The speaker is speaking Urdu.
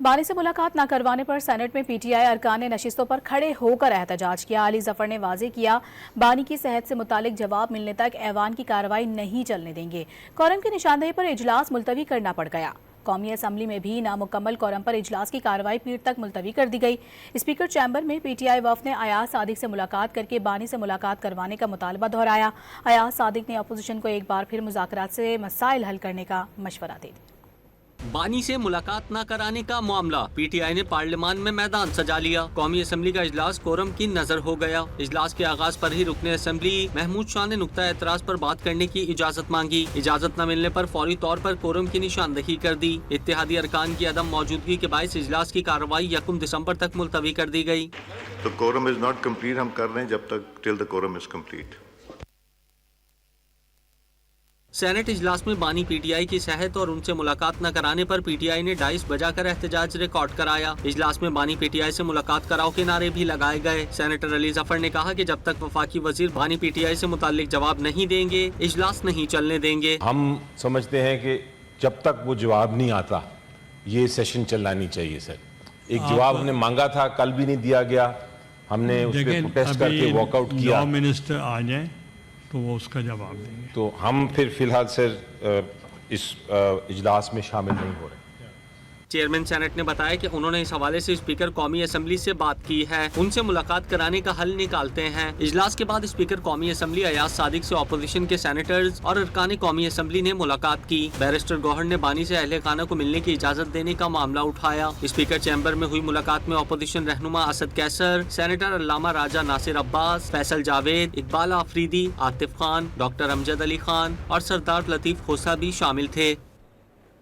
بانی سے ملاقات نہ کروانے پر سینٹ میں پی ٹی آئی ارکان نے نشستوں پر کھڑے ہو کر احتجاج کیا۔ علی ظفر نے واضح کیا بانی کی صحت سے متعلق جواب ملنے تک ایوان کی کارروائی نہیں چلنے دیں گے۔ کورم کی نشاندہی پر اجلاس ملتوی کرنا پڑ گیا۔ قومی اسمبلی میں بھی نامکمل کورم پر اجلاس کی کارروائی پیر تک ملتوی کر دی گئی۔ اسپیکر چیمبر میں پی ٹی آئی وفد نے ایاز صادق سے ملاقات کر کے بانی سے ملاقات کروانے کا مطالبہ دہرایا۔ ایاز صادق نے اپوزیشن کو ایک بار پھر مذاکرات سے مسائل حل کرنے کا مشورہ دے دیا۔ بانی سے ملاقات نہ کرانے کا معاملہ پی ٹی آئی نے پارلیمان میں میدان سجا لیا۔ قومی اسمبلی کا اجلاس کورم کی نظر ہو گیا۔ اجلاس کے آغاز پر ہی رکن اسمبلی محمود شاہ نے نقطہ اعتراض پر بات کرنے کی اجازت مانگی۔ اجازت نہ ملنے پر فوری طور پر کورم کی نشاندہی کر دی۔ اتحادی ارکان کی عدم موجودگی کے باعث اجلاس کی کارروائی 1 دسمبر تک ملتوی کر دی گئی۔ تو کورم از ناٹ کمپلیٹ ہم کر رہے ہیں جب تک ٹل دا کورم از کمپلیٹ۔ سینٹ اجلاس میں بانی پی ٹی آئی کی صحت اور ان سے ملاقات نہ کرانے پر پی ٹی آئی نے ڈائس بجا کر احتجاج ریکارڈ کرایا۔ اجلاس میں بانی پی ٹی آئی سے ملاقات کراؤ کے نعرے بھی لگائے گئے۔ سینیٹر علی ظفر نے کہا کہ جب تک وفاقی وزیر بانی پی ٹی آئی سے متعلق جواب نہیں دیں گے اجلاس نہیں چلنے دیں گے۔ ہم سمجھتے ہیں کہ جب تک وہ جواب نہیں آتا یہ سیشن چلنا نہیں چاہیے سر۔ ایک جواب ہم نے مانگا تھا، کل بھی نہیں دیا گیا، ہم نے اس پہ پروٹیسٹ کر کے واک آؤٹ کیا۔ لا منسٹر آ جائیں تو وہ اس کا جواب دیں گے۔ تو ہم پھر فی الحال سر اس اجلاس میں شامل نہیں ہو رہے۔ چیئرمین سینٹ نے بتایا کہ انہوں نے اس حوالے سے اسپیکر قومی اسمبلی سے بات کی ہے، ان سے ملاقات کرانے کا حل نکالتے ہیں۔ اجلاس کے بعد اسپیکر قومی اسمبلی ایاز صادق سے اپوزیشن کے سینیٹرز اور ارکان قومی اسمبلی نے ملاقات کی۔ بیرسٹر گوہر نے بانی سے اہل خانہ کو ملنے کی اجازت دینے کا معاملہ اٹھایا۔ اسپیکر چیمبر میں ہوئی ملاقات میں اپوزیشن رہنما اسد کیسر، سینیٹر علامہ راجہ ناصر عباس، فیصل جاوید، اقبال آفریدی، عاطف خان، ڈاکٹر امجد علی خان اور سردار لطیف کھوسہ بھی شامل تھے۔